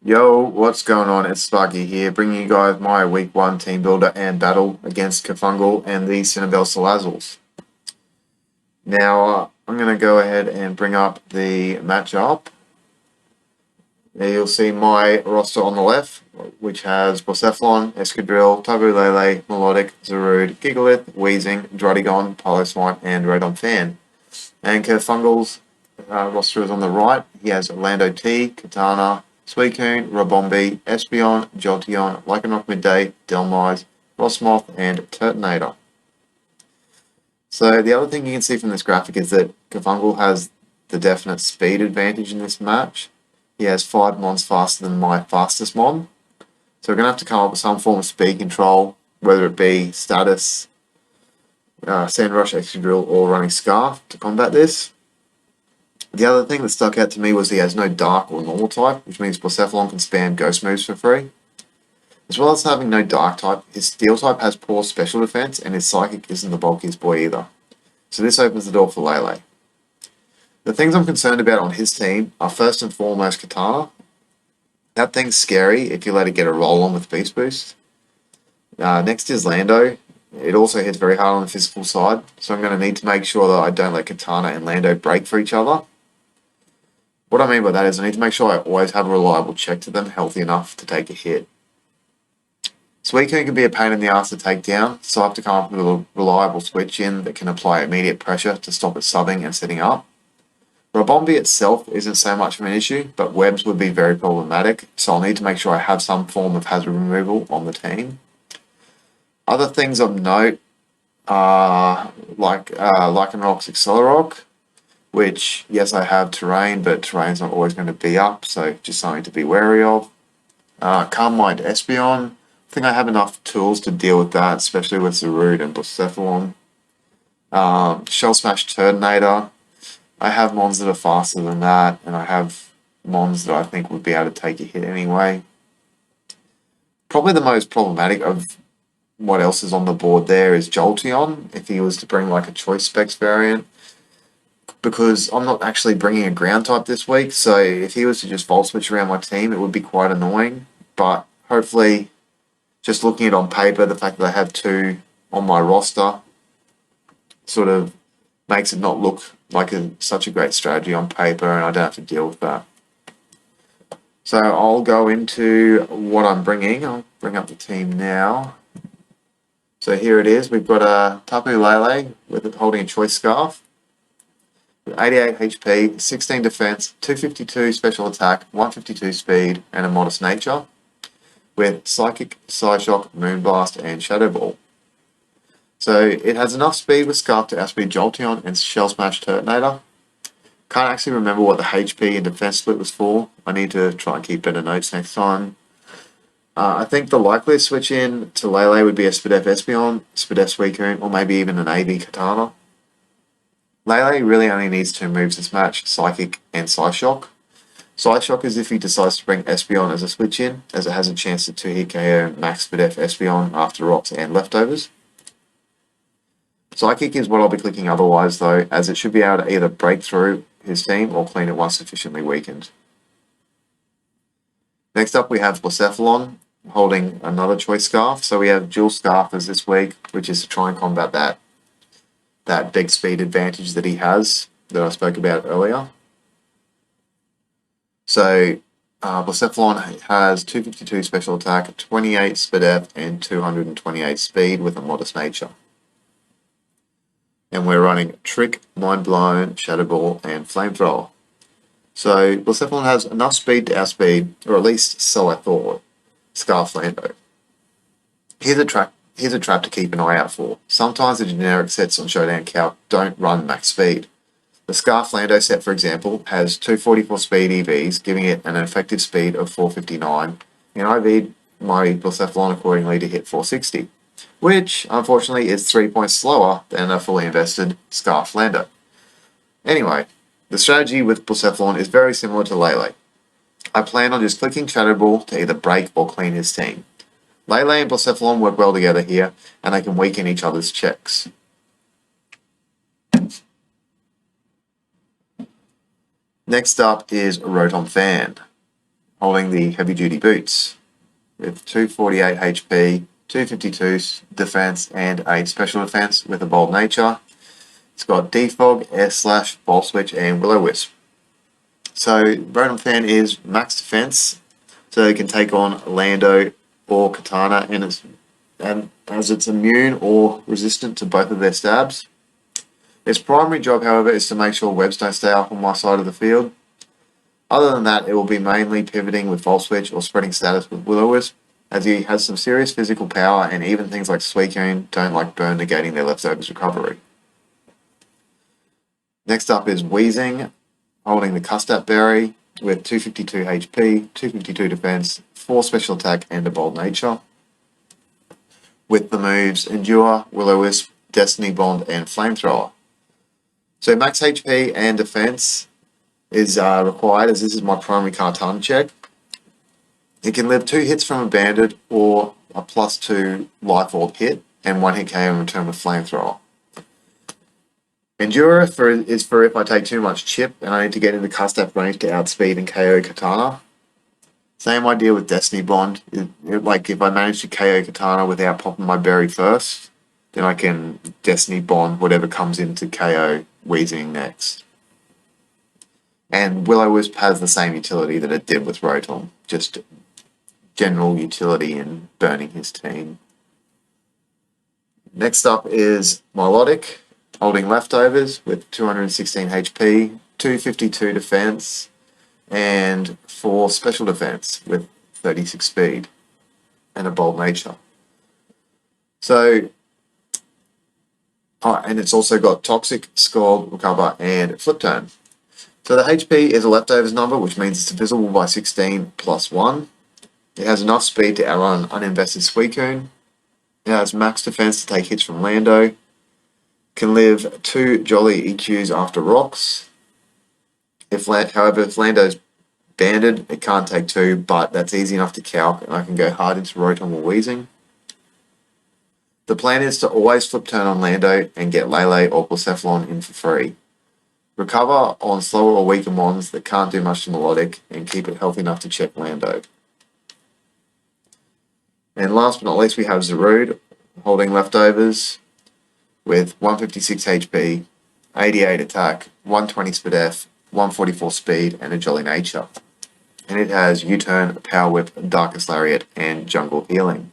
Yo, what's going on? It's Sparky here, bringing you guys my Week 1 team builder and battle against Kerfungle and the Sinabel Salazzles. Now, I'm going to go ahead and bring up the matchup. There you'll see my roster on the left, which has Bocephalon, Escadrille, Tabulele, Melodic, Zarude, Gigalith, Wheezing, Drudigon, Piloswine, and Radon Fan. And Kerfungle's roster is on the right. He has Lando T, Katana, Suicune, Robombi, Espeon, Jolteon, Lycanroc Midday, Delmise, Frostmoth, and Turtonator. So the other thing you can see from this graphic is that Kerfungle has the definite speed advantage in this match. He has 5 mons faster than my fastest mon. So we're going to have to come up with some form of speed control, whether it be status, Sand Rush, Excadrill, or running Scarf to combat this. The other thing that stuck out to me was he has no Dark or Normal type, which means Bocephalon can spam Ghost moves for free. As well as having no Dark type, his Steel type has poor special defense, and his Psychic isn't the bulkiest boy either. So this opens the door for Lele. The things I'm concerned about on his team are first and foremost Katana. That thing's scary if you let it get a roll on with Beast Boost. Next is Lando. It also hits very hard on the physical side, so I'm going to need to make sure that I don't let Katana and Lando break for each other. What I mean by that is I need to make sure I always have a reliable check to them, healthy enough to take a hit. Suicune can be a pain in the ass to take down, so I have to come up with a reliable switch in that can apply immediate pressure to stop it subbing and setting up. Robombi itself isn't so much of an issue, but webs would be very problematic, so I'll need to make sure I have some form of hazard removal on the team. Other things of note are Lycanroc's Accelerock, which, yes, I have terrain, but terrain's not always going to be up, so just something to be wary of. Calm Mind Espeon. I think I have enough tools to deal with that, especially with Zarude and Bocephalon. Shell Smash Turtonator. I have mons that are faster than that, and I have mons that I think would be able to take a hit anyway. Probably the most problematic of what else is on the board there is Jolteon, if he was to bring like a Choice Specs variant, because I'm not actually bringing a ground type this week, so if he was to just Volt Switch around my team, it would be quite annoying, but hopefully, just looking at it on paper, the fact that I have 2 on my roster sort of makes it not look like such a great strategy on paper, and I don't have to deal with that. So I'll go into what I'm bringing. I'll bring up the team now. So here it is. We've got a Tapu Lele with it holding a Choice Scarf. 88 HP, 16 defense, 252 special attack, 152 speed, and a modest nature, with Psychic, Psyshock, Moonblast, and Shadow Ball. So it has enough speed with Scarf to outspeed Jolteon and Shell Smash Turtonator. Can't actually remember what the HP and defense split was for. I need to try and keep better notes next time. I think the likeliest switch in to Lele would be a Spadef Espeon, Spadef Suicune, or maybe even an AV Katana. Lele really only needs 2 moves this match, Psychic and Psyshock. Psyshock is if he decides to bring Espeon as a switch in, as it has a chance to 2-hit KO Max Spadef Espeon after rocks and leftovers. Psychic is what I'll be clicking otherwise though, as it should be able to either break through his team or clean it once sufficiently weakened. Next up we have Bocephalon holding another Choice Scarf, so we have dual Scarfers this week, which is to try and combat that big speed advantage that he has, that I spoke about earlier. So Bocephalon has 252 special attack, 28 Spadef, and 228 speed with a modest nature. And we're running Trick, Mind Blown, Shadow Ball, and Flamethrower. So Bocephalon has enough speed to outspeed, or at least so I thought, Scarf Lando. Here's a trap to keep an eye out for. Sometimes the generic sets on Showdown Calc don't run max speed. The Scarf Lando set, for example, has 244 speed EVs, giving it an effective speed of 459, and I V'd my Bocephalon accordingly to hit 460, which, unfortunately, is 3 points slower than a fully invested Scarf Lando. Anyway, the strategy with Bocephalon is very similar to Lele. I plan on just clicking Shadow Ball to either break or clean his team. Lele and Bocephalon work well together here, and they can weaken each other's checks. Next up is Rotom Fan. holding the heavy duty boots with 248 HP, 252 defense, and 8 special defense with a bold nature. It's got Defog, Air Slash, Ball Switch, and Will-O-Wisp. So Rotom Fan is max defense, so it can take on Lando or Katana, and as it's immune or resistant to both of their stabs. Its primary job, however, is to make sure webs don't stay up on my side of the field. Other than that, it will be mainly pivoting with Volt Switch or spreading status with Will-O-Wisp, as he has some serious physical power, and even things like Suicune don't like burn negating their leftovers recovery. Next up is Weezing, holding the Custap Berry with 252 HP, 252 defense, 4 special attack, and a bold nature, with the moves Endure, Will-O-Wisp, Destiny Bond, and Flamethrower. So max HP and defense is required, as this is my primary Katana check. It can live 2 hits from a bandit or a +2 life orb hit, and 1 hit KO in return with Flamethrower. Endure is for if I take too much chip and I need to get into Custap range to outspeed and KO Katana. Same idea with Destiny Bond. Like if I manage to KO Katana without popping my berry first, then I can Destiny Bond whatever comes in to KO Weezing next. And Will-O-Wisp has the same utility that it did with Rotom, just general utility in burning his team. Next up is Milotic, holding leftovers with 216 HP, 252 defense, and 4 special defense with 36 speed and a bold nature. So, and it's also got Toxic, Scald, Recover, and Flip Turn. So the HP is a leftovers number, which means it's divisible by 16 plus 1. It has enough speed to outrun an uninvested Suicune. It has max defense to take hits from Lando. Can live 2 Jolly EQs after rocks. However, if Lando's banded, it can't take 2, but that's easy enough to calc, and I can go hard into Rotom or Weezing. The plan is to always flip turn on Lando and get Lele or Blacephalon in for free. Recover on slower or weaker mons that can't do much to Milotic, and keep it healthy enough to check Lando. And last but not least, we have Zarude, holding leftovers with 156 HP, 88 attack, 120 SpDef, 144 speed, and a jolly nature. And it has U-Turn, Power Whip, Darkest Lariat, and Jungle Healing.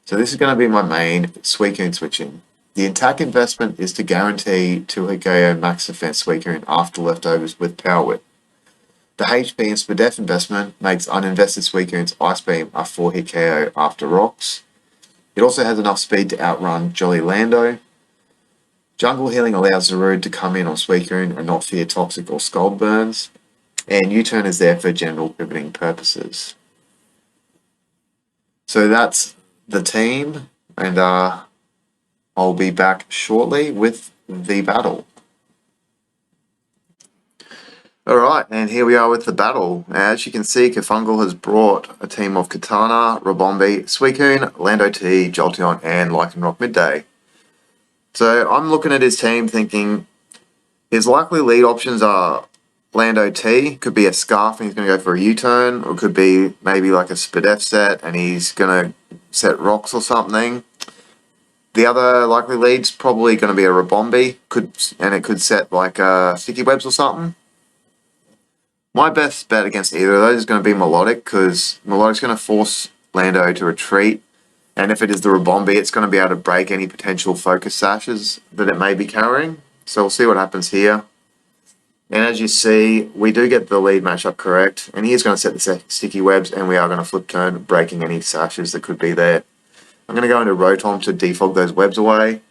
So this is going to be my main Suicune switching. The attack investment is to guarantee 2 hit KO max defense Suicune after leftovers with Power Whip. The HP and SpDef investment makes uninvested Suicune's Ice Beam a 4 hit KO after rocks. It also has enough speed to outrun Jolly Lando. Jungle Healing allows Zarude to come in on Suicune and not fear Toxic or Scald burns. And U-Turn is there for general pivoting purposes. So that's the team, and I'll be back shortly with the battle. Alright, and here we are with the battle. As you can see, Kerfungle has brought a team of Katana, Rabombi, Suicune, Lando T, Jolteon, and Lycanroc Midday. So I'm looking at his team thinking his likely lead options are Lando T, could be a Scarf and he's going to go for a U-turn, or it could be maybe like a SpDef set and he's going to set rocks or something. The other likely lead's probably going to be a Rabombi, and it could set like sticky webs or something. My best bet against either of those is going to be Milotic, because Milotic's going to force Lando to retreat, and if it is the Rabombi, it's going to be able to break any potential focus sashes that it may be carrying. So we'll see what happens here. And as you see, we do get the lead matchup correct, and he is going to set the sticky webs, and we are going to flip turn, breaking any sashes that could be there. I'm going to go into Rotom to defog those webs away.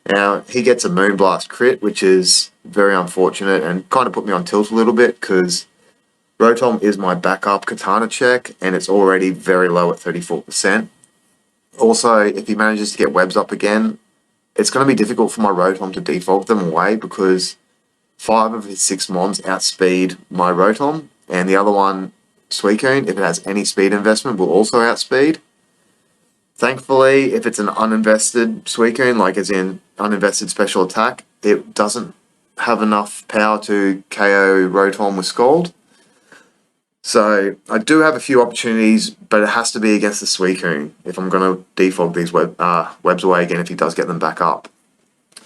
Now, he gets a Moonblast crit, which is very unfortunate, and kind of put me on tilt a little bit, because Rotom is my backup Katana check, and it's already very low at 34%. Also, if he manages to get webs up again, it's going to be difficult for my Rotom to defog them away, because 5 of his 6 mons outspeed my Rotom, and the other one, Suicune, if it has any speed investment, will also outspeed. Thankfully, if it's an uninvested Suicune, like as in uninvested special attack, it doesn't have enough power to KO Rotom with Scald. So I do have a few opportunities, but it has to be against the Suicune if I'm going to defog these webs away again if he does get them back up.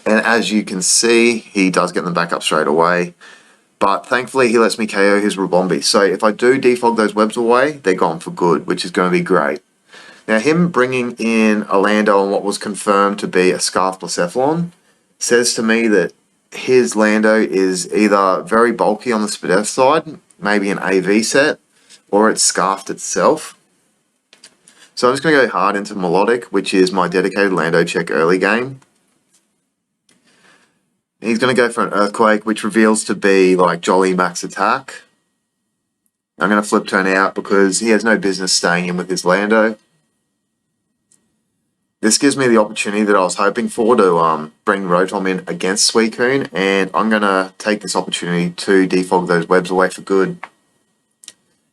And as you can see, he does get them back up straight away. But thankfully, he lets me KO his Ribombee. So if I do defog those webs away, they're gone for good, which is going to be great. Now, him bringing in a Lando on what was confirmed to be a Scarf Blacephalon says to me that his Lando is either very bulky on the Spadef side, maybe an AV set, or it's Scarfed itself. So I'm just going to go hard into Melodic, which is my dedicated Lando check early game. He's going to go for an Earthquake, which reveals to be like Jolly max attack. I'm going to flip turn out because he has no business staying in with his Lando. This gives me the opportunity that I was hoping for to bring Rotom in against Suicune, and I'm going to take this opportunity to defog those webs away for good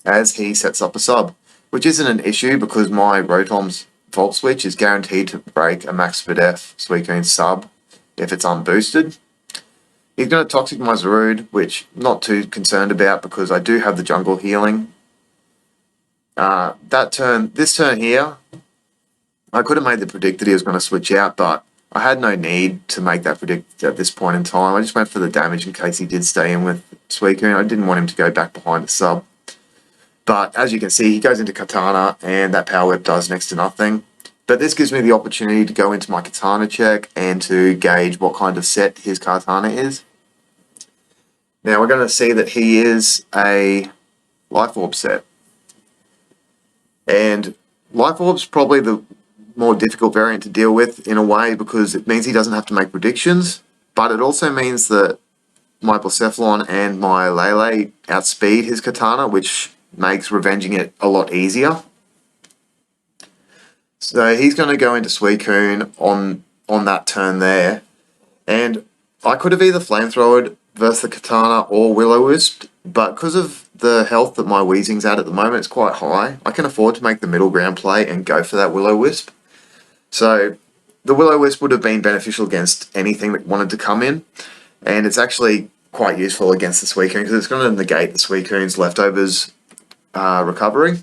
as he sets up a sub, which isn't an issue because my Rotom's Volt Switch is guaranteed to break a Max Spadef Suicune sub if it's unboosted. He's going to Toxic my Zarude, which I'm not too concerned about because I do have the jungle healing. This turn here, I could have made the predict that he was going to switch out, but I had no need to make that predict at this point in time. I just went for the damage in case he did stay in with Suicune. I didn't want him to go back behind the sub. But as you can see, he goes into Katana, and that Power Whip does next to nothing. But this gives me the opportunity to go into my Katana check and to gauge what kind of set his Katana is. Now we're going to see that he is a Life Orb set. And Life Orb's probably the more difficult variant to deal with in a way because it means he doesn't have to make predictions, but it also means that my Blacephalon and my Lele outspeed his Katana, which makes revenging it a lot easier. So he's going to go into Suicune on that turn there, and I could have either Flamethrowered versus the Katana or Will-O-Wisp, but because of the health that my Weezing's at the moment, it's quite high. I can afford to make the middle ground play and go for that Will-O-Wisp. So the Will-O-Wisp would have been beneficial against anything that wanted to come in, and it's actually quite useful against the Suicune because it's going to negate the Suicune's leftovers recovery.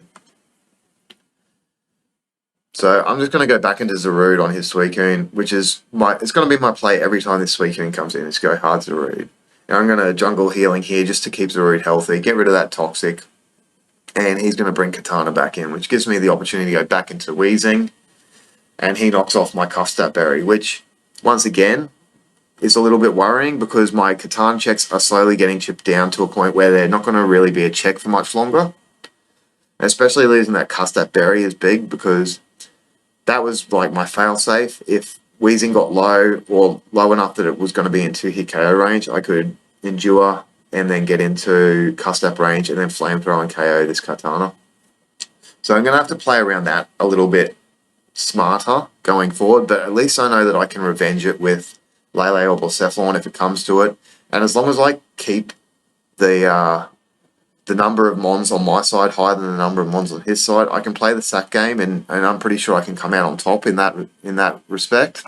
So I'm just going to go back into Zarude on his Suicune, which is it's going to be my play every time this Suicune comes in. It's go hard Zarude. Now I'm going to jungle healing here just to keep Zarude healthy, get rid of that Toxic, and he's going to bring Katana back in, which gives me the opportunity to go back into Weezing, and he knocks off my Cuffstat Berry, which, once again, is a little bit worrying because my Katana checks are slowly getting chipped down to a point where they're not going to really be a check for much longer. Especially losing that Cuffstat Berry is big because that was like my fail-safe. If Weezing got low or low enough that it was going to be in 2-hit KO range, I could endure and then get into Cuffstat range and then Flamethrower and KO this Katana. So I'm going to have to play around that a little bit smarter going forward, but at least I know that I can revenge it with Lele or Blacephalon if it comes to it. And as long as I keep the number of Mons on my side higher than the number of Mons on his side, I can play the sack game, and I'm pretty sure I can come out on top in that respect.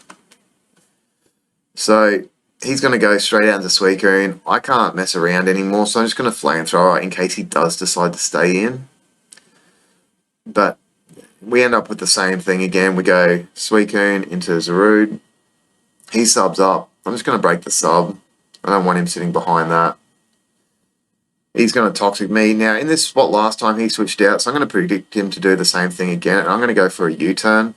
So he's going to go straight out into Suicune. I can't mess around anymore, so I'm just going to Flamethrower in case he does decide to stay in. But we end up with the same thing again. We go Suicune into Zarude. He subs up. I'm just going to break the sub. I don't want him sitting behind that. He's going to Toxic me. Now, in this spot last time, he switched out, so I'm going to predict him to do the same thing again, and I'm going to go for a U-turn,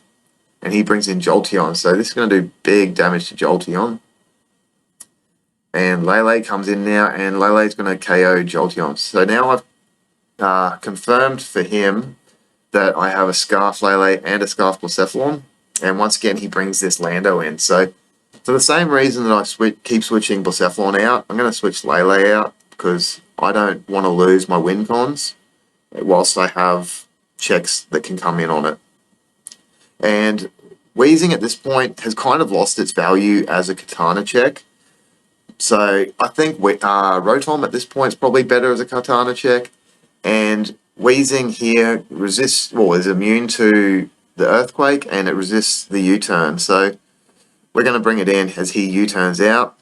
and he brings in Jolteon, so this is going to do big damage to Jolteon. And Lele comes in now, and Lele's going to KO Jolteon. So now I've confirmed for him that I have a Scarf Lele and a Scarf Blacephalon, and once again, he brings this Lando in. So for the same reason that I keep switching Blacephalon out, I'm going to switch Lele out, because I don't want to lose my win cons whilst I have checks that can come in on it. And Weezing at this point has kind of lost its value as a Katana check. So I think Rotom at this point is probably better as a Katana check. And Weezing here is immune to the Earthquake, and it resists the U-turn. So we're going to bring it in as he U-turns out.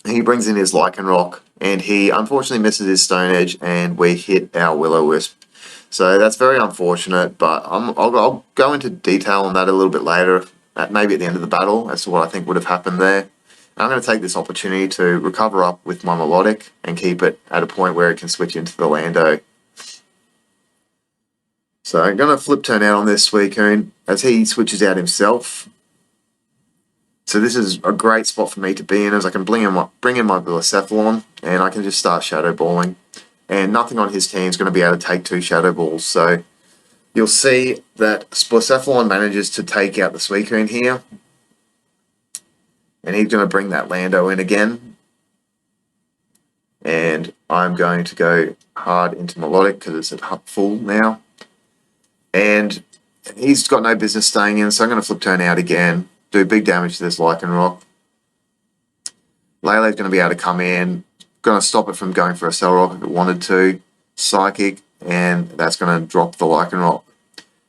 He brings in his Lycanroc, and he unfortunately misses his Stone Edge, and we hit our Will-O-Wisp. So that's very unfortunate, but I'll go into detail on that a little bit later, maybe at the end of the battle, as to what I think would have happened there. And I'm going to take this opportunity to recover up with my Melodic and keep it at a point where it can switch into the Lando. So I'm going to flip turn out on this Suicune as he switches out himself. So this is a great spot for me to be in, as I can bring in my Blacephalon, and I can just start Shadow Balling. And nothing on his team is going to be able to take 2 Shadow Balls. So you'll see that Blacephalon manages to take out the Suicune here. And he's going to bring that Lando in again. And I'm going to go hard into Melodic because it's at full now. And he's got no business staying in, so I'm going to flip turn out again. Do big damage to this Lycanroc. Lele's going to be able to come in. Going to stop it from going for a Cell Rock if it wanted to. Psychic, and that's going to drop the Lycanroc.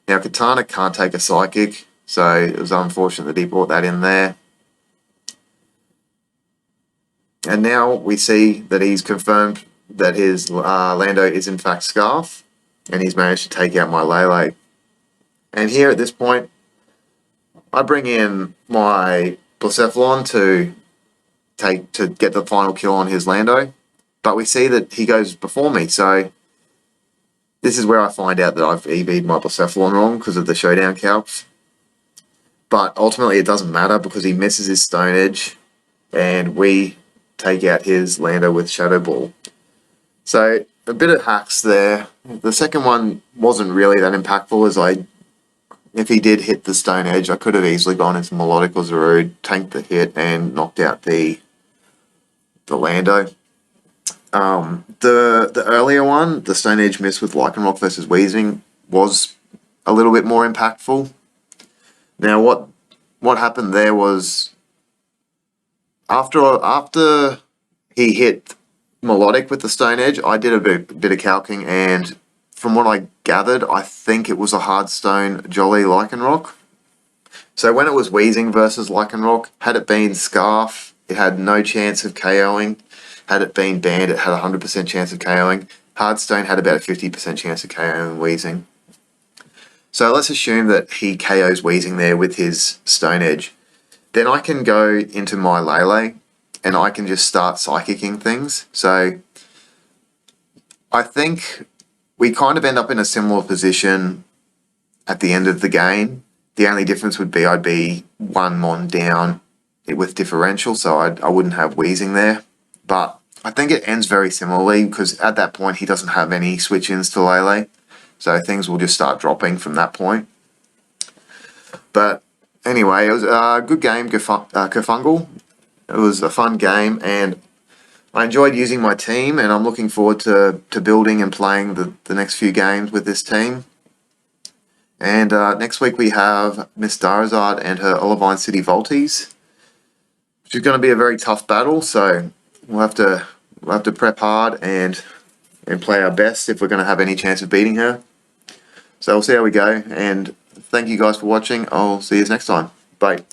Now Katana can't take a Psychic, so it was unfortunate that he brought that in there. And now we see that he's confirmed that his Lando is in fact Scarf, and he's managed to take out my Lele. And here at this point, I bring in my Blacephalon to get the final kill on his Lando, but we see that he goes before me, so this is where I find out that I've EV'd my Blacephalon wrong because of the Showdown Calcs. But ultimately it doesn't matter because he misses his Stone Edge, and we take out his Lando with Shadow Ball. So a bit of hacks there. The second one wasn't really that impactful, as if he did hit the Stone Edge, I could have easily gone into Melodic or Zarude, tanked the hit, and knocked out the Lando. The earlier one, the Stone Edge miss with Lycanroc versus Weezing, was a little bit more impactful. Now what happened there was after he hit Melodic with the Stone Edge, I did a bit of calcing, and from what I gathered, I think it was a Hardstone Jolly Lycanroc. So when it was Weezing versus Lycanroc, had it been Scarf, it had no chance of KOing. Had it been banned, it had a 100% chance of KOing. Hardstone had about a 50% chance of KOing Weezing. So let's assume that he KOs Weezing there with his Stone Edge. Then I can go into my Lele, and I can just start Psychicking things. So I think we kind of end up in a similar position at the end of the game. The only difference would be I'd be 1 Mon down with differential, so I wouldn't have Weezing there. But I think it ends very similarly because at that point he doesn't have any switch-ins to Lele, so things will just start dropping from that point. But anyway, it was a good game, Kerfungle. It was a fun game, and I enjoyed using my team, and I'm looking forward to building and playing the next few games with this team. And next week we have Miss Darazard and her Olivine City Volties, which is going to be a very tough battle, so we'll have to prep hard and play our best if we're going to have any chance of beating her. So we'll see how we go, and thank you guys for watching. I'll see you next time. Bye.